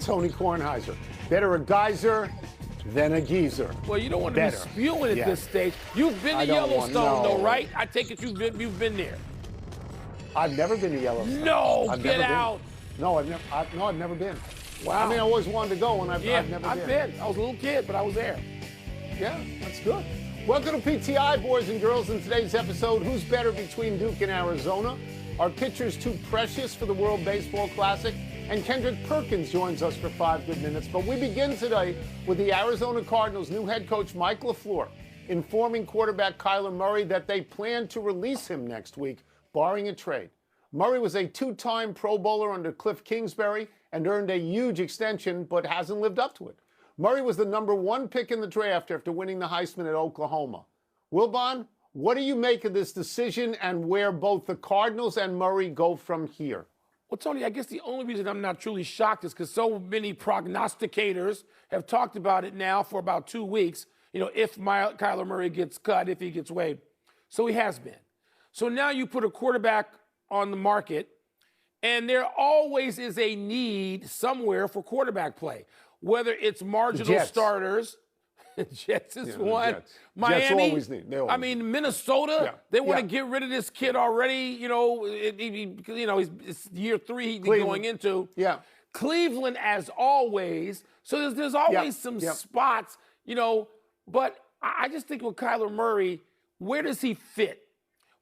Tony Kornheiser. Better a geyser than a geezer. Well, you don't want to be spewing at this stage. You've been to Yellowstone, though, right? I take it you've been there. I've never been to Yellowstone. No, get out. No, I've never been. Wow. I mean, I always wanted to go, and I've never been. I've been. I was a little kid, but I was there. Yeah, that's good. Welcome to PTI, boys and girls. In today's episode, who's better between Duke and Arizona? Are pitchers too precious for the World Baseball Classic? And Kendrick Perkins joins us for 5 good minutes. But we begin today with the Arizona Cardinals' new head coach, Mike LaFleur, informing quarterback Kyler Murray that they plan to release him next week, barring a trade. Murray was a 2-time Pro Bowler under Cliff Kingsbury and earned a huge extension, but hasn't lived up to it. Murray was the #1 pick in the draft after winning the Heisman at Oklahoma. Wilbon, what do you make of this decision and where both the Cardinals and Murray go from here? Well, Tony, I guess the only reason I'm not truly shocked is because so many prognosticators have talked about it now for about 2 weeks. You know, if Kyler Murray gets cut, if he gets waived. So he has been. So now you put a quarterback on the market, and there always is a need somewhere for quarterback play, whether it's marginal starters. Jets is one. Jets. Miami. Jets always need. I mean, Minnesota. They want to get rid of this kid already. You know, it's year 3 he's going into. Yeah. Cleveland, as always. So there's always some spots. You know, but I just think with Kyler Murray, where does he fit?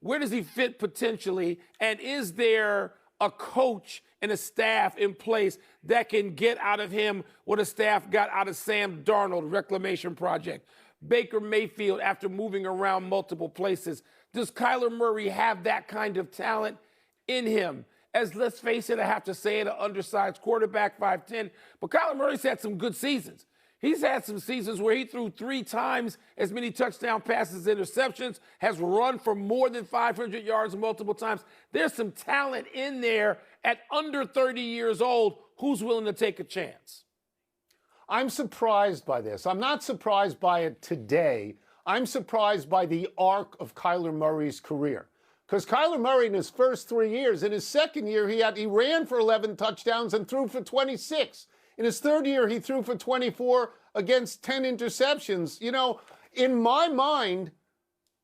Where does he fit potentially? And is there a coach and a staff in place that can get out of him what a staff got out of Sam Darnold, reclamation project? Baker Mayfield, after moving around multiple places. Does Kyler Murray have that kind of talent in him? As, let's face it, I have to say it, an undersized quarterback, 5'10". But Kyler Murray's had some good seasons. He's had some seasons where he threw 3 times as many touchdown passes, interceptions, has run for more than 500 yards multiple times. There's some talent in there at under 30 years old who's willing to take a chance. I'm surprised by this. I'm not surprised by it today. I'm surprised by the arc of Kyler Murray's career. Because Kyler Murray in his first 3 years, in his second year, he ran for 11 touchdowns and threw for 26. In his third year, he threw for 24 against 10 interceptions. You know, in my mind,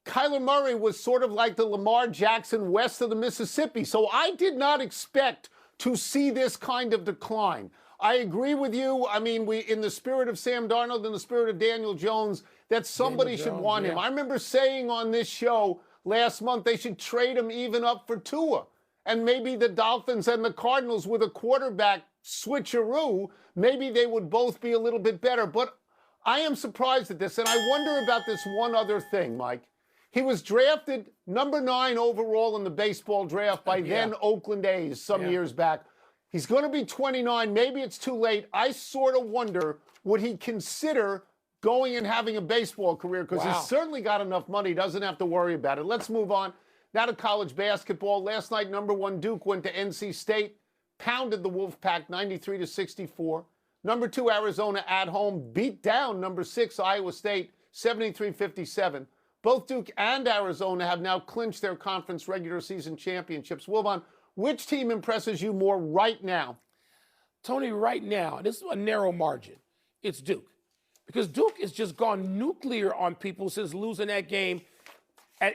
Kyler Murray was sort of like the Lamar Jackson west of the Mississippi. So I did not expect to see this kind of decline. I agree with you. I mean, in the spirit of Sam Darnold, in the spirit of Daniel Jones, that somebody should want him. I remember saying on this show last month they should trade him even up for Tua. And maybe the Dolphins and the Cardinals with a quarterback switcheroo, maybe they would both be a little bit better. But I am surprised at this, and I wonder about this one other thing, Mike. He was drafted #9 overall in the baseball draft by then Oakland A's some years back. He's going to be 29. Maybe it's too late. I sort of wonder, would he consider going and having a baseball career? Because he's certainly got enough money, doesn't have to worry about it. Let's move on. Now to college basketball. Last night, #1 Duke went to NC State, pounded the Wolfpack 93-64. #2 Arizona at home beat down #6 Iowa State 73-57. Both Duke and Arizona have now clinched their conference regular season championships. Wilbon, which team impresses you more right now? Tony, right now, this is a narrow margin. It's Duke. Because Duke has just gone nuclear on people since losing that game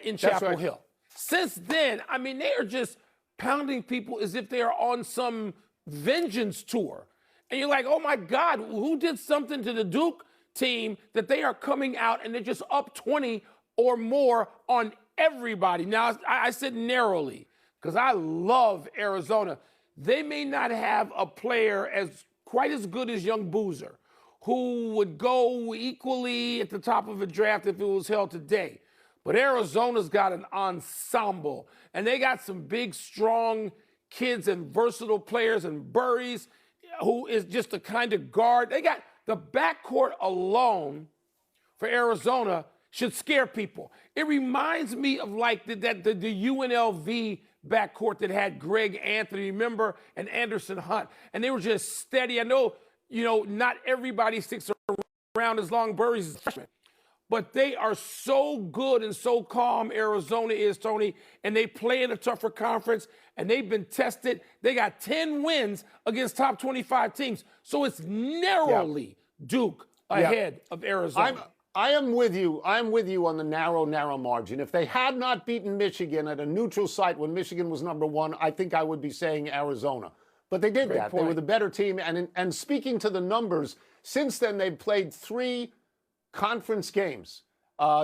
in Chapel Hill. Since then, I mean, they are just pounding people as if they are on some vengeance tour. And you're like, oh, my God, who did something to the Duke team that they are coming out and they're just up 20 or more on everybody? Now, I said narrowly because I love Arizona. They may not have a player quite as good as young Boozer, who would go equally at the top of a draft if it was held today. But Arizona's got an ensemble, and they got some big, strong kids and versatile players, and Burries, who is just the kind of guard. They got the backcourt alone for Arizona should scare people. It reminds me of like the UNLV backcourt that had Greg Anthony, remember, and Anderson Hunt. And they were just steady. I know, not everybody sticks around as long. Burries is a freshman. but they are so good and so calm, Arizona is, Tony, and they play in a tougher conference, and they've been tested. They got 10 wins against top 25 teams, so it's narrowly Duke ahead of Arizona. I am with you. I'm with you on the narrow margin. If they had not beaten Michigan at a neutral site when Michigan was #1, I think I would be saying Arizona. But they did that. They were the better team. And speaking to the numbers, since then they've played 3 conference games.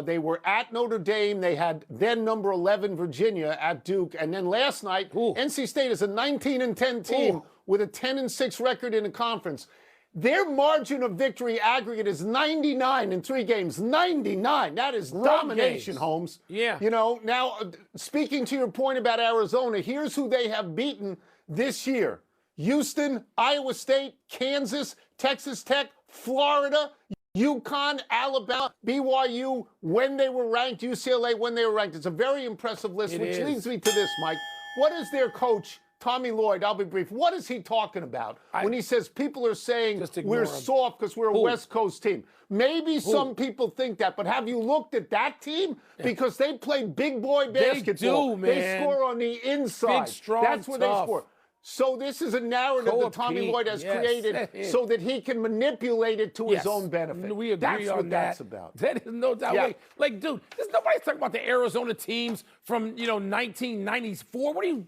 They were at Notre Dame. They had then number 11 Virginia at Duke. And then last night, NC State is a 19-10 team with a 10-6 record in the conference. Their margin of victory aggregate is 99 in 3 games. 99. That is domination, Holmes. Yeah. You know, now, speaking to your point about Arizona, here's who they have beaten this year. Houston, Iowa State, Kansas, Texas Tech, Florida, UConn, Alabama, BYU when they were ranked, UCLA when they were ranked. It's a very impressive list, which leads me to this, Mike. What is their coach, Tommy Lloyd? I'll be brief. What is he talking about when he says people are saying we're soft because we're a West Coast team? Maybe some people think that, but have you looked at that team? Because they play big boy basketball. They do, man. They score on the inside. Big, strong, That's where tough. they score. So this is a narrative that Tommy Lloyd has created so that he can manipulate it to his own benefit. We agree that's on what that. That's about. That is no doubt. Like, dude, there's nobody talking about the Arizona teams from 1994. What do you?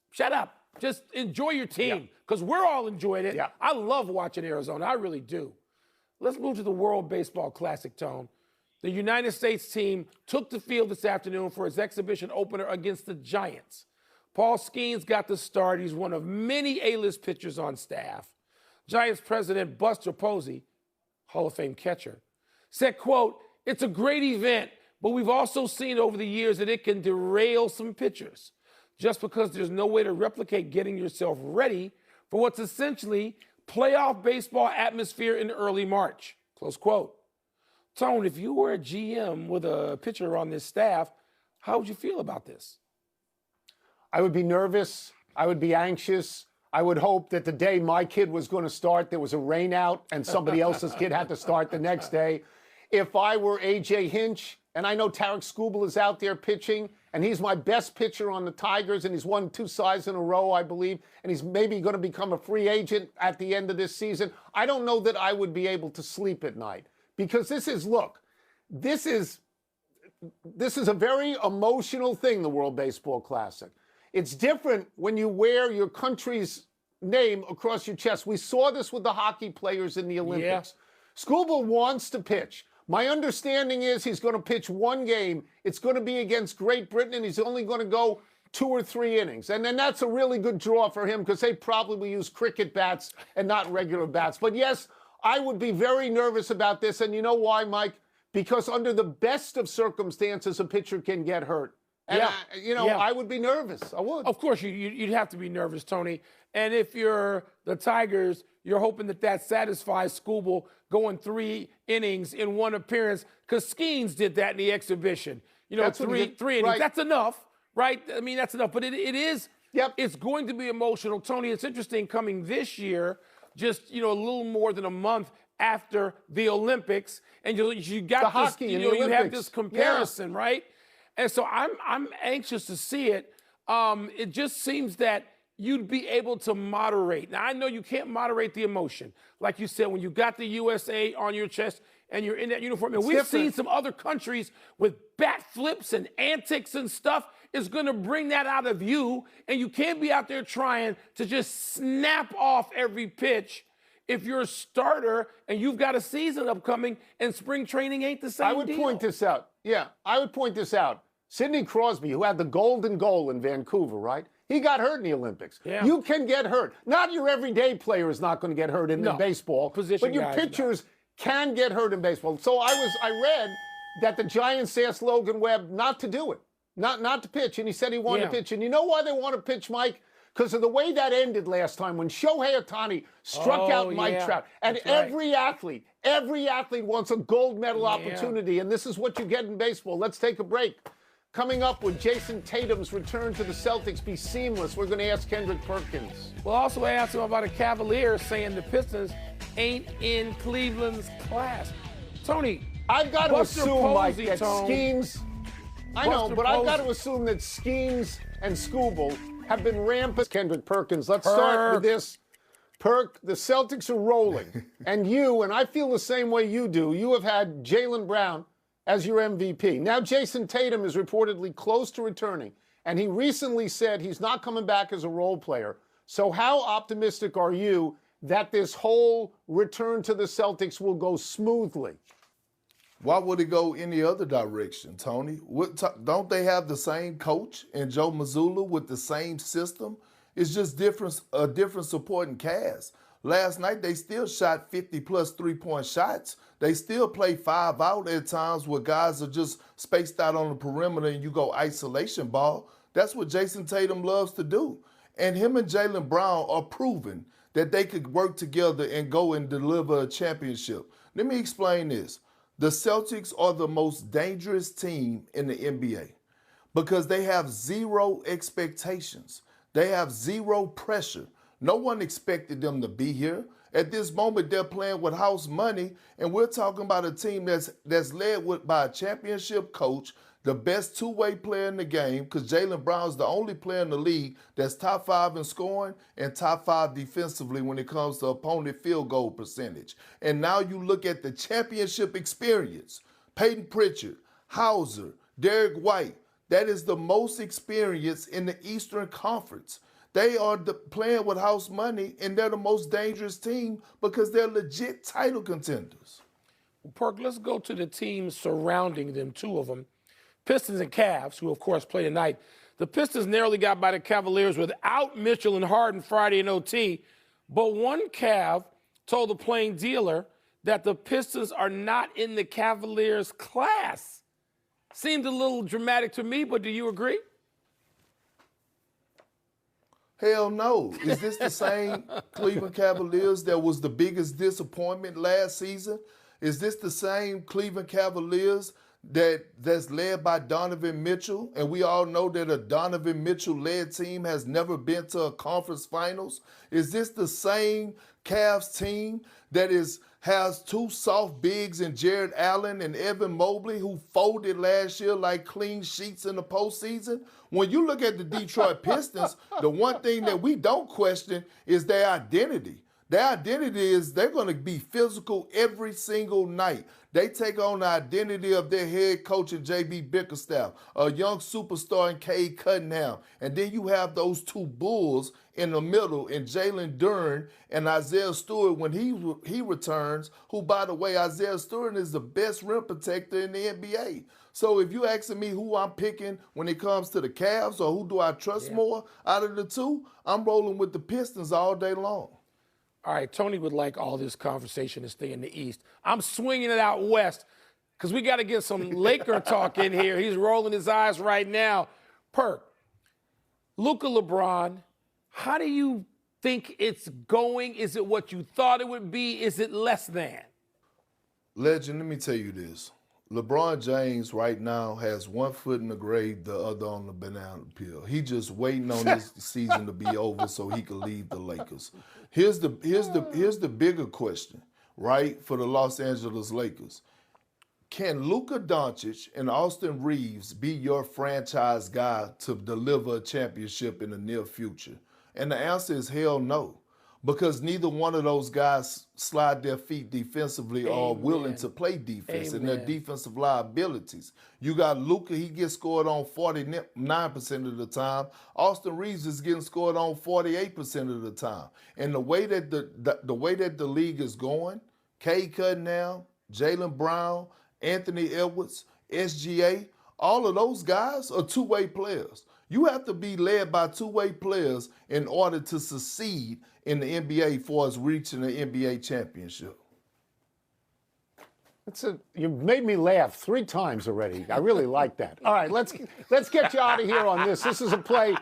Shut up. Just enjoy your team because we're all enjoying it. I love watching Arizona. I really do. Let's move to the World Baseball Classic, Tone. The United States team took the field this afternoon for its exhibition opener against the Giants. Paul Skeens got the start. He's one of many A-list pitchers on staff. Giants president Buster Posey, Hall of Fame catcher, said, quote, "It's a great event, but we've also seen over the years that it can derail some pitchers just because there's no way to replicate getting yourself ready for what's essentially playoff baseball atmosphere in early March," close quote. Tone, if you were a GM with a pitcher on this staff, how would you feel about this? I would be nervous. I would be anxious. I would hope that the day my kid was going to start, there was a rain out and somebody else's kid had to start the next day. If I were A.J. Hinch, and I know Tarek Skubal is out there pitching, and he's my best pitcher on the Tigers, and he's won 2 Cy's in a row, I believe, and he's maybe going to become a free agent at the end of this season, I don't know that I would be able to sleep at night. Because this is a very emotional thing, the World Baseball Classic. It's different when you wear your country's name across your chest. We saw this with the hockey players in the Olympics. Skubal wants to pitch. My understanding is he's going to pitch 1 game. It's going to be against Great Britain, and he's only going to go 2 or 3 innings. And then that's a really good draw for him because they probably use cricket bats and not regular bats. But yes, I would be very nervous about this. And you know why, Mike? Because under the best of circumstances, a pitcher can get hurt. And I would be nervous. I would. Of course, you'd have to be nervous, Tony. And if you're the Tigers, you're hoping that satisfies Skubal going 3 innings in 1 appearance because Skeens did that in the exhibition. That's 3 innings. Right. That's enough, right? I mean, that's enough. But it is. It's going to be emotional, Tony. It's interesting coming this year, just a little more than a month after the Olympics, and you got the hockey. You have this comparison, right? And so I'm anxious to see it. It just seems that you'd be able to moderate. Now, I know you can't moderate the emotion. Like you said, when you got the USA on your chest and you're in that uniform. And we've seen some other countries with bat flips and antics and stuff. It's going to bring that out of you. And you can't be out there trying to just snap off every pitch if you're a starter and you've got a season upcoming and spring training ain't the same I would point this out. I would point this out. Sidney Crosby, who had the golden goal in Vancouver, right? He got hurt in the Olympics. You can get hurt. Not your everyday player is not going to get hurt in baseball, but your pitchers can get hurt in baseball. So I read that the Giants asked Logan Webb not to do it, not to pitch, and he said he wanted to pitch. And you know why they want to pitch, Mike? Because of the way that ended last time when Shohei Ohtani struck out Mike Trout. And every athlete wants a gold medal opportunity, and this is what you get in baseball. Let's take a break. Coming up, would Jason Tatum's return to the Celtics be seamless? We're going to ask Kendrick Perkins. We'll also ask him about a Cavalier saying the Pistons ain't in Cleveland's class. Tony, I've got to Buster assume, Mike, Posey, that Tone. schemes. I know, Buster but I've got Posey. to assume that schemes and Scooble have been rampant. Kendrick Perkins. Let's start with this. Perk, the Celtics are rolling. And I feel the same way you do, you have had Jaylen Brown as your MVP. Now Jason Tatum is reportedly close to returning, and he recently said he's not coming back as a role player. So how optimistic are you that this whole return to the Celtics will go smoothly? Why would it go any other direction, Tony? Don't they have the same coach in Joe Mazzulla with the same system? It's just a different supporting cast. Last night, they still shot 50-plus three-point shots. They still play 5 out at times where guys are just spaced out on the perimeter and you go isolation ball. That's what Jason Tatum loves to do. And him and Jaylen Brown are proven that they could work together and go and deliver a championship. Let me explain this. The Celtics are the most dangerous team in the NBA because they have zero expectations. They have zero pressure. No one expected them to be here. At this moment, they're playing with house money, and we're talking about a team that's led by a championship coach, the best two-way player in the game, because Jaylen Brown's the only player in the league that's top 5 in scoring and top 5 defensively when it comes to opponent field goal percentage. And now you look at the championship experience. Peyton Pritchard, Hauser, Derek White. That is the most experience in the Eastern Conference. They are playing with house money, and they're the most dangerous team because they're legit title contenders. Perk, let's go to the teams surrounding them, 2 of them. Pistons and Cavs, who, of course, play tonight. The Pistons narrowly got by the Cavaliers without Mitchell and Harden Friday in OT. But one Cav told the plain dealer that the Pistons are not in the Cavaliers' class. Seemed a little dramatic to me, but do you agree? Hell no. Is this the same Cleveland Cavaliers that was the biggest disappointment last season? Is this the same Cleveland Cavaliers that's led by Donovan Mitchell? And we all know that a Donovan Mitchell-led team has never been to a conference finals. Is this the same Cavs team that has 2 soft bigs in Jared Allen and Evan Mobley who folded last year like clean sheets in the postseason? When you look at the Detroit Pistons, the one thing that we don't question is their identity. Their identity is they're going to be physical every single night. They take on the identity of their head coach in J.B. Bickerstaff, a young superstar in Cade Cunningham. And then you have those 2 bulls in the middle in Jalen Duren and Isaiah Stewart when he returns, who, by the way, Isaiah Stewart is the best rim protector in the NBA. So if you're asking me who I'm picking when it comes to the Cavs or who do I trust more out of the 2, I'm rolling with the Pistons all day long. All right, Tony would like all this conversation to stay in the East. I'm swinging it out west because we got to get some Laker talk in here. He's rolling his eyes right now. Perk, Luka, LeBron, how do you think it's going? Is it what you thought it would be? Is it less than? Legend, let me tell you this. LeBron James right now has 1 foot in the grave, the other on the banana peel. He just waiting on this season to be over so he can leave the Lakers. Here's the bigger question, right, for the Los Angeles Lakers. Can Luka Doncic and Austin Reeves be your franchise guy to deliver a championship in the near future? And the answer is hell no. Because neither one of those guys slide their feet defensively or are willing to play defense and their defensive liabilities. You got Luka, he gets scored on 49% of the time. Austin Reeves is getting scored on 48% of the time. And the way that the league is going, Cade Cunningham, Jaylen Brown, Anthony Edwards, SGA, all of those guys are 2-way players. You have to be led by 2-way players in order to succeed in the NBA for us reaching the NBA championship. You made me laugh 3 times already. I really like that. All right, let's get you out of here on this. This is a play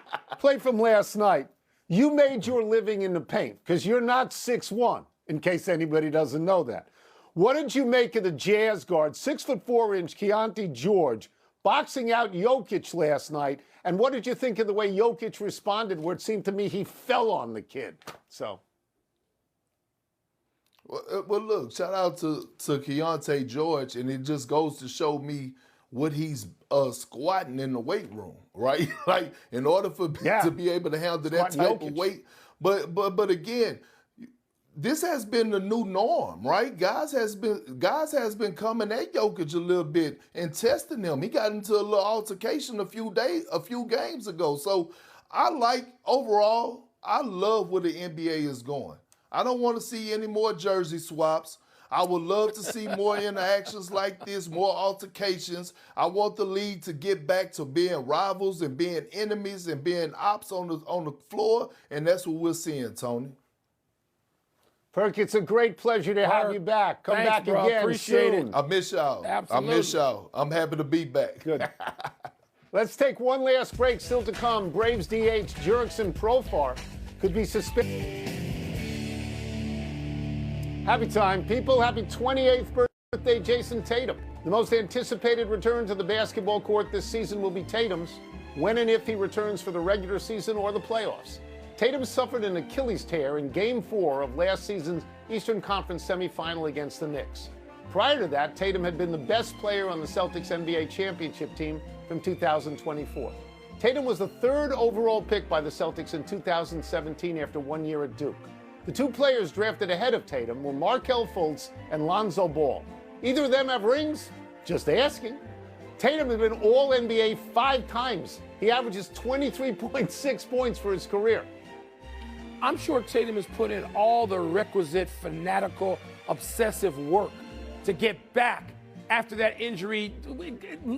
from last night. You made your living in the paint because you're not 6'1", in case anybody doesn't know that. What did you make of the Jazz guard, 6'4" Keontae George, boxing out Jokic last night? And what did you think of the way Jokic responded, where it seemed to me he fell on the kid? Well, look, shout out to Keontae George, and it just goes to show me what he's squatting in the weight room, right? Like, in order for to be able to handle that type of weight. But again, this has been the new norm, right? Guys has been coming at Jokic a little bit and testing him. He got into a little altercation a few games ago. So overall, I love where the NBA is going. I don't want to see any more jersey swaps. I would love to see more interactions like this, more altercations. I want the league to get back to being rivals and being enemies and being ops on the floor, and that's what we're seeing, Tony. Perk, it's a great pleasure to have you back. Come back bro. again Appreciate soon. it. I miss y'all. Absolutely. I miss y'all. I'm happy to be back. Good. Let's take one last break. Still to come, Braves DH Jurickson Profar could be suspended. Happy time, people. Happy 28th birthday, Jason Tatum. The most anticipated return to the basketball court this season will be Tatum's, when and if he returns for the regular season or the playoffs. Tatum suffered an Achilles tear in Game 4 of last season's Eastern Conference semifinal against the Knicks. Prior to that, Tatum had been the best player on the Celtics NBA championship team from 2024. Tatum was the 3rd overall pick by the Celtics in 2017 after 1 year at Duke. The 2 players drafted ahead of Tatum were Markelle Fultz and Lonzo Ball. Either of them have rings? Just asking. Tatum has been All-NBA 5 times. He averages 23.6 points for his career. I'm sure Tatum has put in all the requisite fanatical, obsessive work to get back after that injury,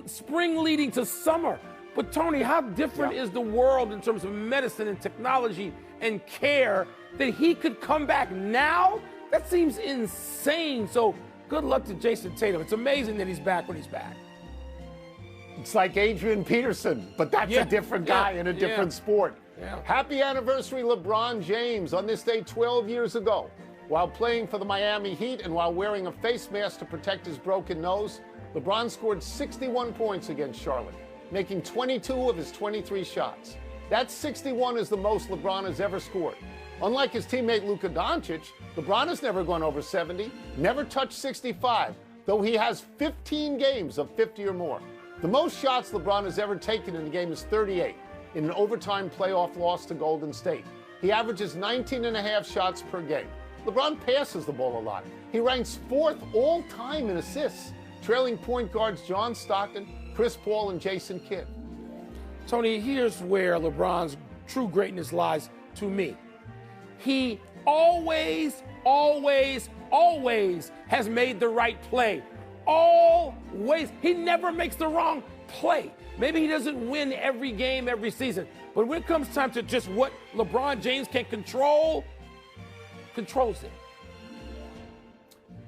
spring leading to summer. But Tony, how different is the world in terms of medicine and technology and care that he could come back now? That seems insane. So good luck to Jason Tatum. It's amazing that he's back when he's back. It's like Adrian Peterson, but that's a different guy in a different sport. Yeah. Happy anniversary, LeBron James. On this day 12 years ago, while playing for the Miami Heat and while wearing a face mask to protect his broken nose, LeBron scored 61 points against Charlotte, making 22 of his 23 shots. That 61 is the most LeBron has ever scored. Unlike his teammate Luka Doncic, LeBron has never gone over 70, never touched 65, though he has 15 games of 50 or more. The most shots LeBron has ever taken in a game is 38, in an overtime playoff loss to Golden State. He averages 19.5 shots per game. LeBron passes the ball a lot. He ranks 4th all-time in assists, trailing point guards John Stockton, Chris Paul, and Jason Kidd. Tony, here's where LeBron's true greatness lies to me. He always has made the right play. Always. He never makes the wrong play. Maybe he doesn't win every game, every season. But when it comes time to just what LeBron James can controls it.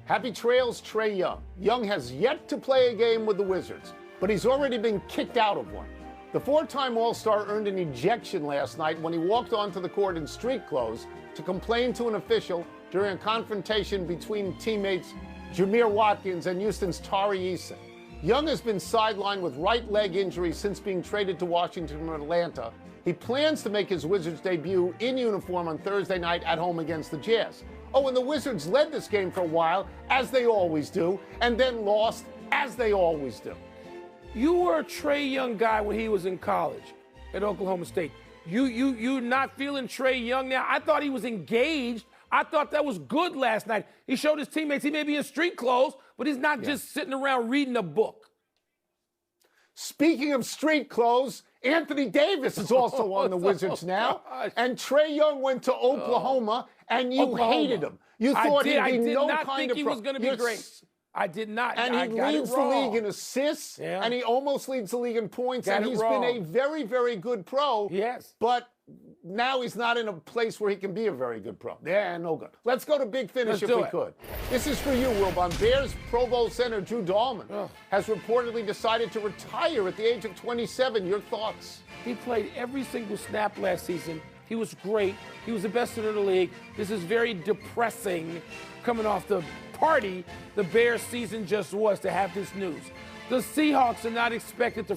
Happy trails, Trae Young. Young has yet to play a game with the Wizards, but he's already been kicked out of one. The 4-time All-Star earned an ejection last night when he walked onto the court in street clothes to complain to an official during a confrontation between teammates Jameer Watkins and Houston's Tari Eason. Young has been sidelined with right leg injury since being traded to Washington from Atlanta. He plans to make his Wizards debut in uniform on Thursday night at home against the Jazz. Oh, and the Wizards led this game for a while, as they always do, and then lost, as they always do. You were a Trae Young guy when he was in college at Oklahoma State. You not feeling Trae Young now? I thought he was engaged. I thought that was good last night. He showed his teammates he may be in street clothes, but he's not just sitting around reading a book. Speaking of street clothes, Anthony Davis is also on the Wizards now. And Trae Young went to Oklahoma, and you hated him. You thought he'd be no kind of pro. I did not think he was going to be great. I did not. And he leads the league in assists, and he almost leads the league in points, and he's been a very, very good pro. Yes. But now he's not in a place where he can be a very good pro. Yeah, no good. Let's go to Big Finish if we could. This is for you, Wilbon. Bears Pro Bowl center Drew Dahlman has reportedly decided to retire at the age of 27. Your thoughts? He played every single snap last season. He was great. He was the best center in the league. This is very depressing coming off the party the Bears season just was to have this news. The Seahawks are not expected to